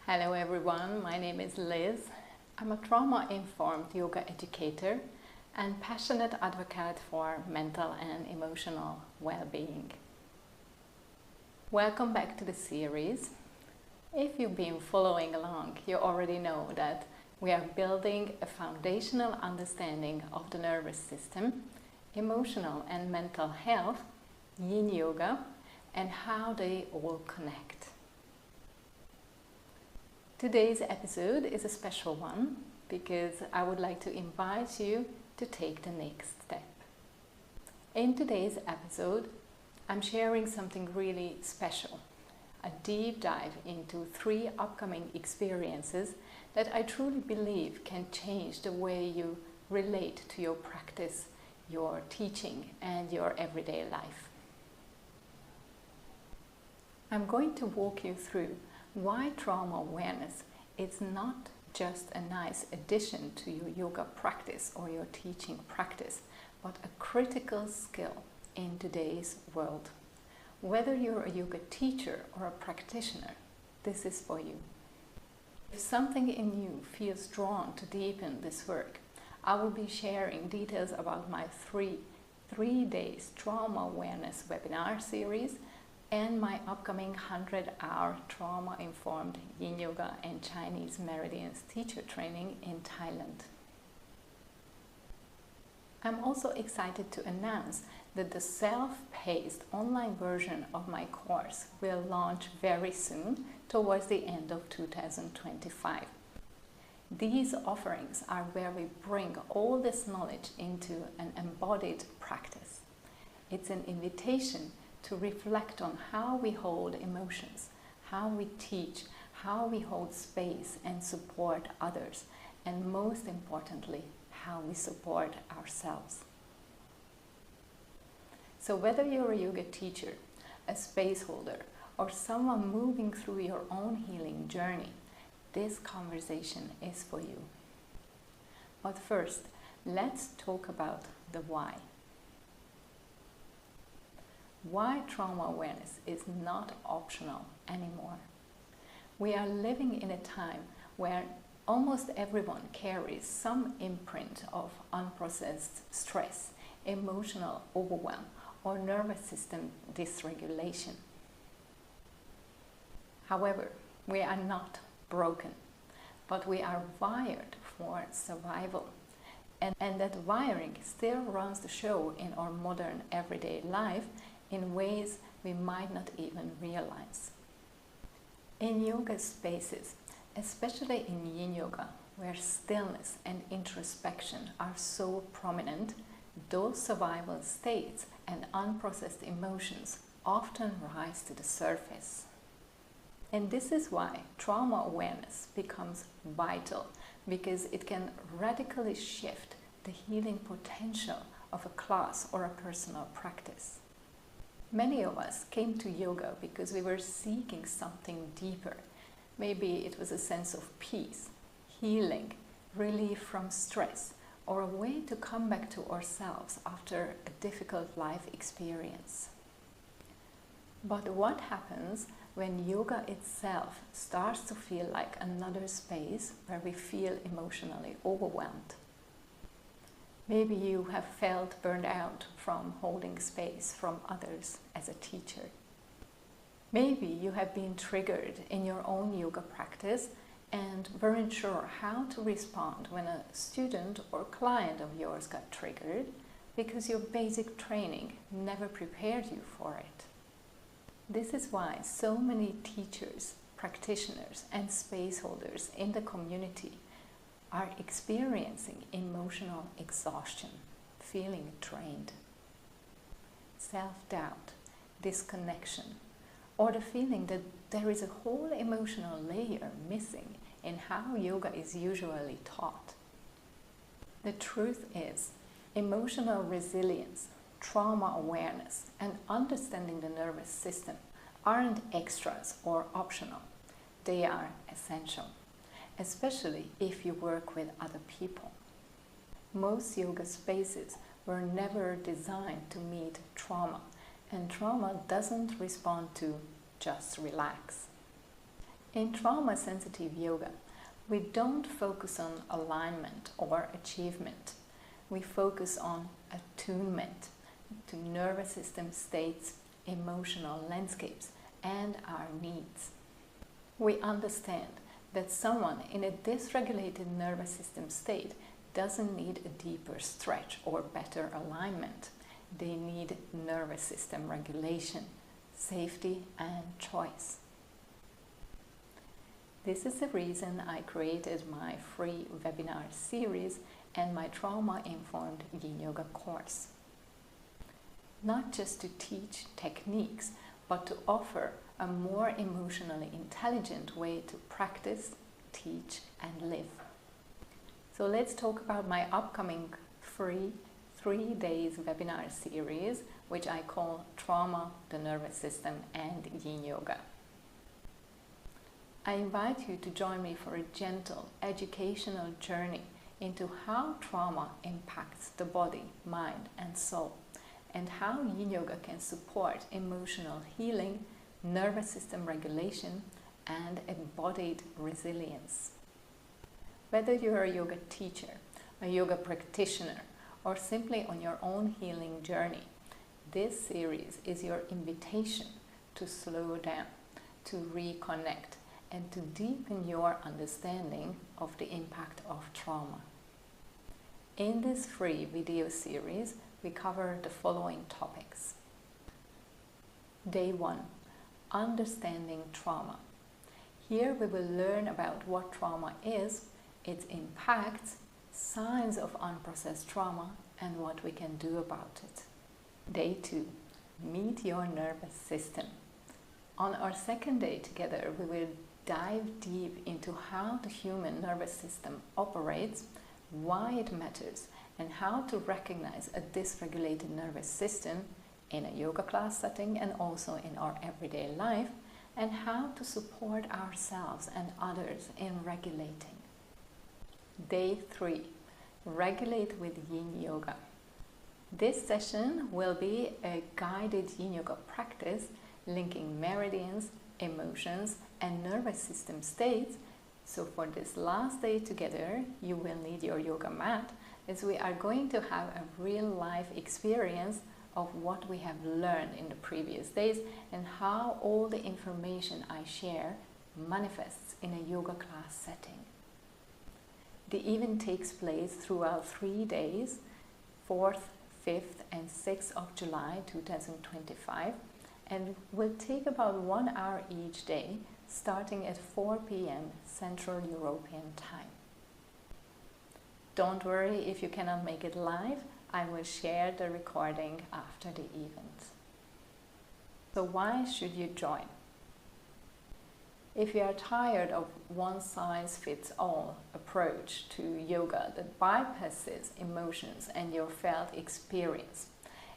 Hello everyone, my name is Liz. I'm a trauma-informed yoga educator and passionate advocate for mental and emotional well-being. Welcome back to the series. If you've been following along, you already know that we are building a foundational understanding of the nervous system, emotional and mental health, yin yoga, and how they all connect. Today's episode is a special one because I would like to invite you to take the next step. In today's episode, I'm sharing something really special, a deep dive into 3 upcoming experiences that I truly believe can change the way you relate to your practice, your teaching, and your everyday life. I'm going to walk you through why trauma awareness is not just a nice addition to your yoga practice or your teaching practice, but a critical skill in today's world. Whether you're a yoga teacher or a practitioner, this is for you. If something in you feels drawn to deepen this work, I will be sharing details about my three days trauma awareness webinar series and my upcoming 100-hour trauma-informed yin yoga and Chinese meridians teacher training in Thailand. I'm also excited to announce that the self-paced online version of my course will launch very soon towards the end of 2025. These offerings are where we bring all this knowledge into an embodied practice. It's an invitation to reflect on how we hold emotions, how we teach, how we hold space and support others, and most importantly, how we support ourselves. So whether you're a yoga teacher, a space holder, or someone moving through your own healing journey, this conversation is for you. But first, let's talk about the why. Why trauma awareness is not optional anymore. We are living in a time where almost everyone carries some imprint of unprocessed stress, emotional overwhelm, or nervous system dysregulation. However, we are not broken, but we are wired for survival. And that wiring still runs the show in our modern everyday life in ways we might not even realize. In yoga spaces, especially in yin yoga, where stillness and introspection are so prominent, those survival states and unprocessed emotions often rise to the surface. And this is why trauma awareness becomes vital, because it can radically shift the healing potential of a class or a personal practice. Many of us came to yoga because we were seeking something deeper. Maybe it was a sense of peace, healing, relief from stress, or a way to come back to ourselves after a difficult life experience. But what happens when yoga itself starts to feel like another space where we feel emotionally overwhelmed? Maybe you have felt burned out from holding space from others as a teacher. Maybe you have been triggered in your own yoga practice and weren't sure how to respond when a student or client of yours got triggered because your basic training never prepared you for it. This is why so many teachers, practitioners, and space holders in the community are experiencing emotional exhaustion, feeling drained, self-doubt, disconnection, or the feeling that there is a whole emotional layer missing in how yoga is usually taught. The truth is, emotional resilience, trauma awareness, and understanding the nervous system aren't extras or optional. They are essential, especially if you work with other people. Most yoga spaces were never designed to meet trauma, and trauma doesn't respond to just relax. In trauma-sensitive yoga, we don't focus on alignment or achievement. We focus on attunement to nervous system states, emotional landscapes, and our needs. We understand that someone in a dysregulated nervous system state doesn't need a deeper stretch or better alignment. They need nervous system regulation, safety, and choice. This is the reason I created my free webinar series and my trauma-informed Yin Yoga course. Not just to teach techniques, but to offer a more emotionally intelligent way to practice, teach, and live. So let's talk about my upcoming free 3 days webinar series, which I call Trauma, the Nervous System, and Yin Yoga. I invite you to join me for a gentle, educational journey into how trauma impacts the body, mind, and soul, and how Yin Yoga can support emotional healing, nervous system regulation, and embodied resilience. Whether you're a yoga teacher, a yoga practitioner, or simply on your own healing journey, this series is your invitation to slow down, to reconnect, and to deepen your understanding of the impact of trauma. In this free video series, we cover the following topics. Day 1. Understanding trauma. Here we will learn about what trauma is, its impacts, signs of unprocessed trauma, and what we can do about it. Day 2. Meet your nervous system. On our second day together, we will dive deep into how the human nervous system operates, why it matters, and how to recognize a dysregulated nervous system in a yoga class setting and also in our everyday life, and how to support ourselves and others in regulating. Day 3. Regulate with Yin Yoga. This session will be a guided Yin Yoga practice linking meridians, emotions, and nervous system states. So for this last day together, you will need your yoga mat, as we are going to have a real life experience of what we have learned in the previous days and how all the information I share manifests in a yoga class setting. The event takes place throughout 3 days, 4th, 5th, and 6th of July 2025, and will take about 1 hour each day, starting at 4 p.m. Central European Time. Don't worry if you cannot make it live, I will share the recording after the event. So why should you join? If you are tired of one-size-fits-all approach to yoga that bypasses emotions and your felt experience,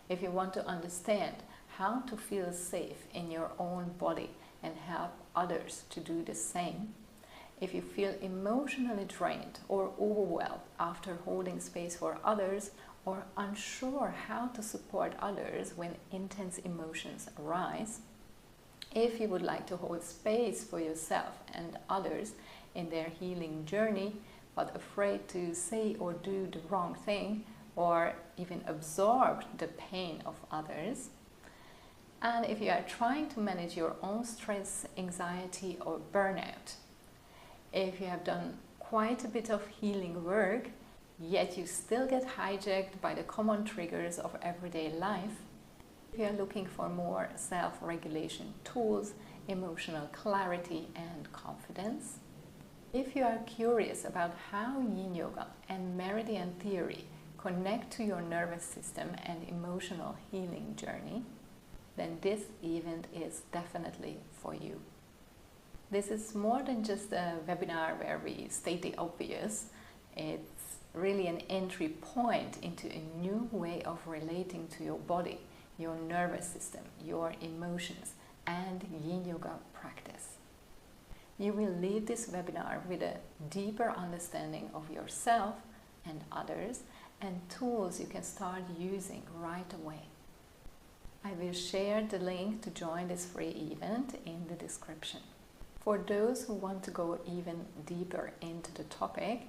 if you want to understand how to feel safe in your own body and help others to do the same, if you feel emotionally drained or overwhelmed after holding space for others, or unsure how to support others when intense emotions arise, if you would like to hold space for yourself and others in their healing journey, but afraid to say or do the wrong thing, or even absorb the pain of others, and if you are trying to manage your own stress, anxiety, or burnout, if you have done quite a bit of healing work, yet you still get hijacked by the common triggers of everyday life, if you are looking for more self-regulation tools, emotional clarity, and confidence, if you are curious about how Yin Yoga and Meridian theory connect to your nervous system and emotional healing journey, then this event is definitely for you. This is more than just a webinar where we state the obvious. It's really an entry point into a new way of relating to your body, your nervous system, your emotions, and Yin Yoga practice. You will leave this webinar with a deeper understanding of yourself and others, and tools you can start using right away. I will share the link to join this free event in the description. For those who want to go even deeper into the topic,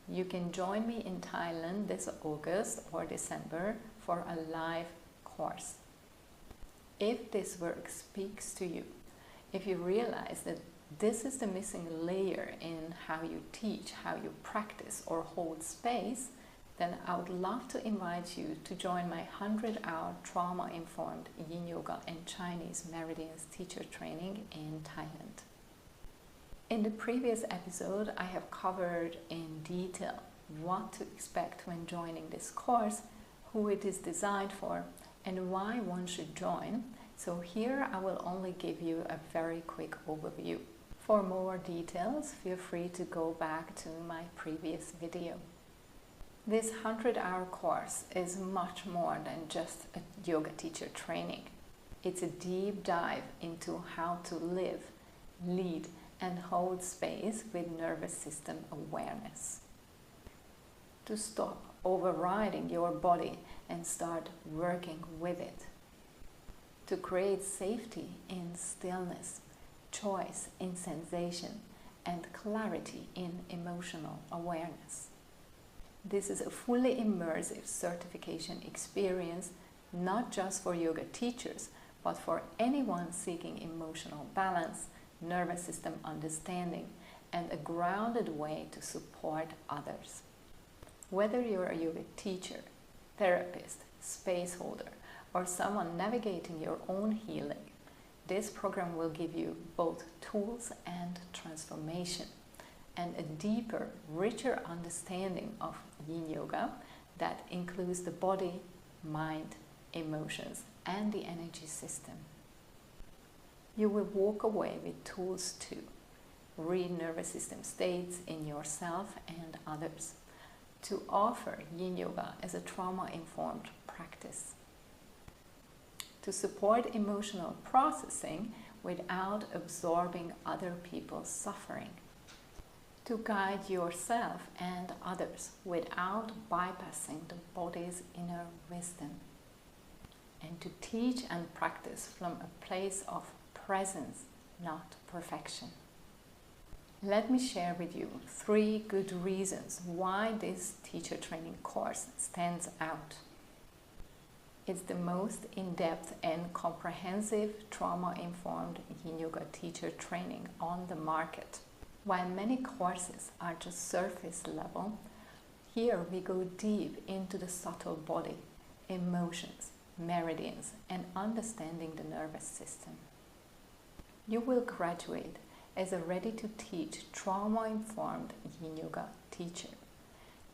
you can join me in Thailand this August or December for a live course. If this work speaks to you, if you realize that this is the missing layer in how you teach, how you practice or hold space, then I would love to invite you to join my 100-hour trauma-informed Yin Yoga and Chinese Meridians teacher training in Thailand. In the previous episode, I have covered in detail what to expect when joining this course, who it is designed for, and why one should join. So here I will only give you a very quick overview. For more details, feel free to go back to my previous video. This 100-hour course is much more than just a yoga teacher training. It's a deep dive into how to live, lead, and hold space with nervous system awareness. To stop overriding your body and start working with it. To create safety in stillness, choice in sensation, and clarity in emotional awareness. This is a fully immersive certification experience, not just for yoga teachers, but for anyone seeking emotional balance, nervous system understanding, and a grounded way to support others. Whether you're a yoga teacher, therapist, space holder, or someone navigating your own healing, this program will give you both tools and transformation, and a deeper, richer understanding of Yin Yoga that includes the body, mind, emotions, and the energy system. You will walk away with tools to read nervous system states in yourself and others, to offer Yin Yoga as a trauma-informed practice, to support emotional processing without absorbing other people's suffering, to guide yourself and others without bypassing the body's inner wisdom, and to teach and practice from a place of presence, not perfection. Let me share with you 3 good reasons why this teacher training course stands out. It's the most in-depth and comprehensive trauma-informed Yin Yoga teacher training on the market. While many courses are just surface level, here we go deep into the subtle body, emotions, meridians, and understanding the nervous system. You will graduate as a ready-to-teach trauma-informed Yin Yoga teacher.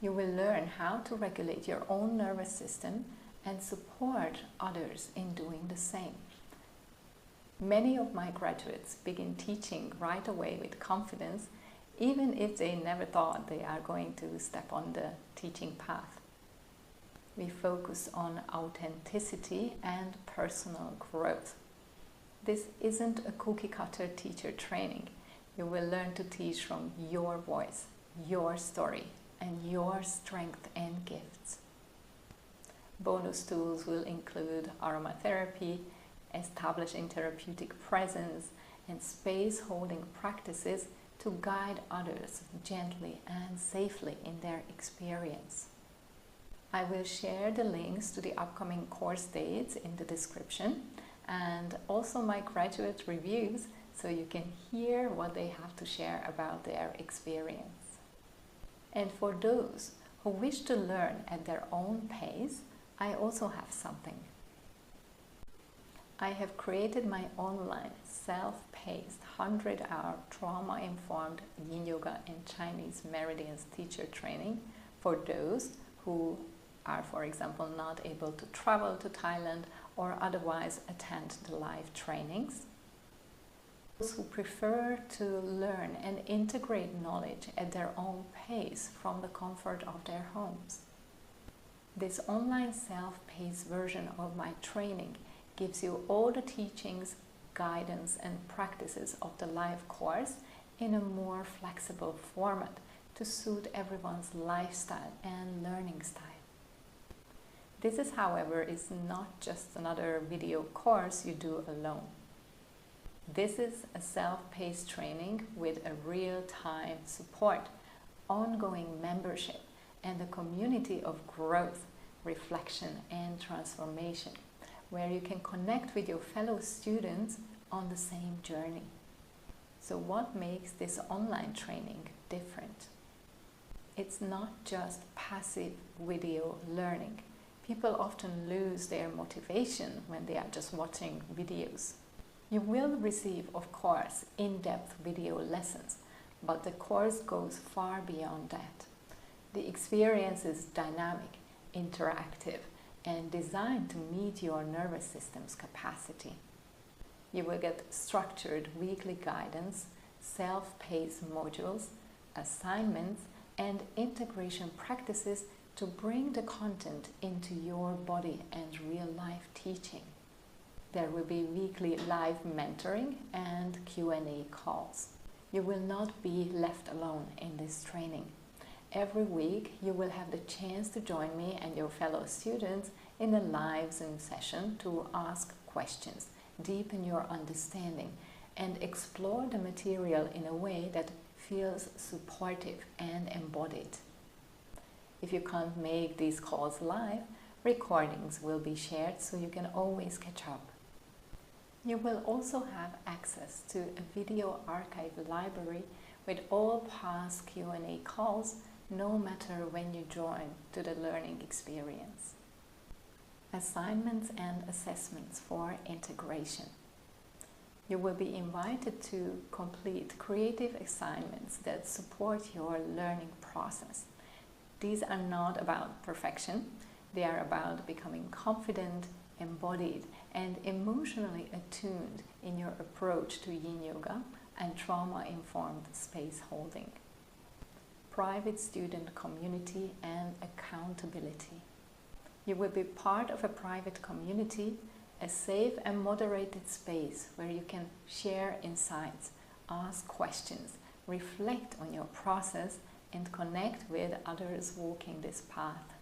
You will learn how to regulate your own nervous system and support others in doing the same. Many of my graduates begin teaching right away with confidence, even if they never thought they are going to step on the teaching path. We focus on authenticity and personal growth. This isn't a cookie-cutter teacher training. You will learn to teach from your voice, your story, and your strength and gifts. Bonus tools will include aromatherapy, establishing therapeutic presence, and space-holding practices to guide others gently and safely in their experience. I will share the links to the upcoming course dates in the description, and also my graduate reviews, so you can hear what they have to share about their experience. And for those who wish to learn at their own pace, I also have something. I have created my online self-paced 100-hour trauma-informed Yin Yoga and Chinese Meridians teacher training for those who are, for example, not able to travel to Thailand or otherwise attend the live trainings. Those who prefer to learn and integrate knowledge at their own pace from the comfort of their homes. This online self-paced version of my training gives you all the teachings, guidance, and practices of the live course in a more flexible format to suit everyone's lifestyle and learning style. This is, however, is not just another video course you do alone. This is a self-paced training with a real-time support, ongoing membership, and a community of growth, reflection, and transformation, where you can connect with your fellow students on the same journey. So what makes this online training different? It's not just passive video learning. People often lose their motivation when they are just watching videos. You will receive, of course, in-depth video lessons, but the course goes far beyond that. The experience is dynamic, interactive, and designed to meet your nervous system's capacity. You will get structured weekly guidance, self-paced modules, assignments, and integration practices to bring the content into your body and real-life teaching. There will be weekly live mentoring and Q&A calls. You will not be left alone in this training. Every week you will have the chance to join me and your fellow students in a live Zoom session to ask questions, deepen your understanding, and explore the material in a way that feels supportive and embodied. If you can't make these calls live, recordings will be shared so you can always catch up. You will also have access to a video archive library with all past Q&A calls, no matter when you join to the learning experience. Assignments and assessments for integration. You will be invited to complete creative assignments that support your learning process. These are not about perfection, they are about becoming confident, embodied, and emotionally attuned in your approach to Yin Yoga and trauma-informed space holding. Private student community and accountability. You will be part of a private community, a safe and moderated space where you can share insights, ask questions, reflect on your process, and connect with others walking this path.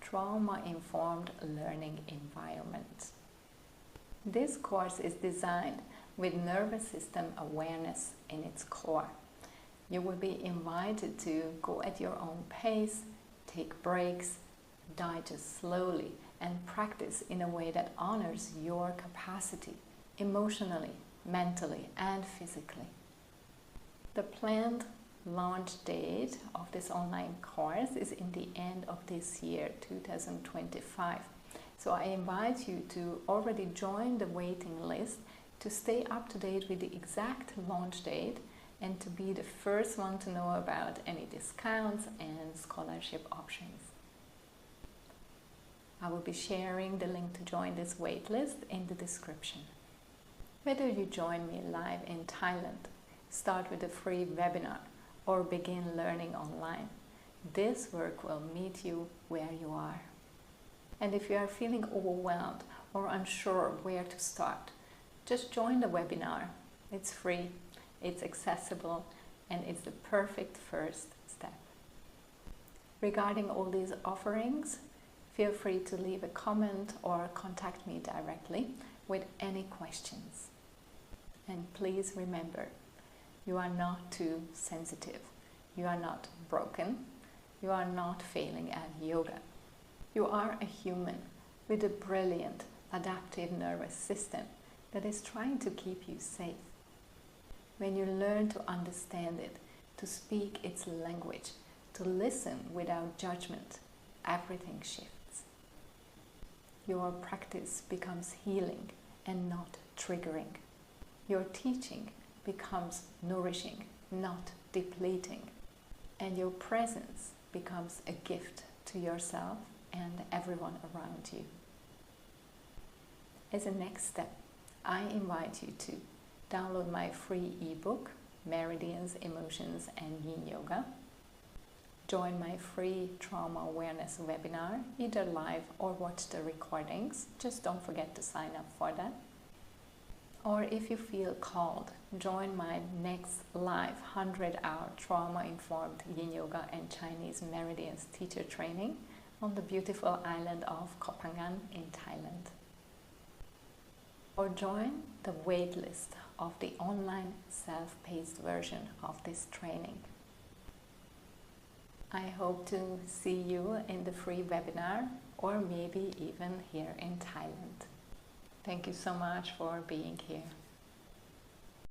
Trauma-informed learning environment. This course is designed with nervous system awareness in its core. You will be invited to go at your own pace, take breaks, digest slowly, and practice in a way that honors your capacity, emotionally, mentally, and physically. The planned launch date of this online course is in the end of this year, 2025. So I invite you to already join the waiting list to stay up to date with the exact launch date and to be the first one to know about any discounts and scholarship options. I will be sharing the link to join this waitlist in the description. Whether you join me live in Thailand, start with a free webinar, or begin learning online, this work will meet you where you are. And if you are feeling overwhelmed or unsure where to start, just join the webinar. It's free, it's accessible, and it's the perfect first step. Regarding all these offerings, feel free to leave a comment or contact me directly with any questions. And please remember, you are not too sensitive. You are not broken. You are not failing at yoga. You are a human with a brilliant adaptive nervous system that is trying to keep you safe. When you learn to understand it, to speak its language, to listen without judgment, everything shifts. Your practice becomes healing and not triggering. Your teaching becomes nourishing, not depleting. And your presence becomes a gift to yourself and everyone around you. As a next step, I invite you to download my free ebook, Meridians, Emotions, and Yin Yoga. Join my free trauma awareness webinar, either live or watch the recordings. Just don't forget to sign up for that. Or if you feel called, join my next live 100-hour trauma-informed Yin Yoga and Chinese Meridians teacher training on the beautiful island of Koh Phangan in Thailand. or join the waitlist of the online self-paced version of this training. I hope to see you in the free webinar, or maybe even here in Thailand. Thank you so much for being here.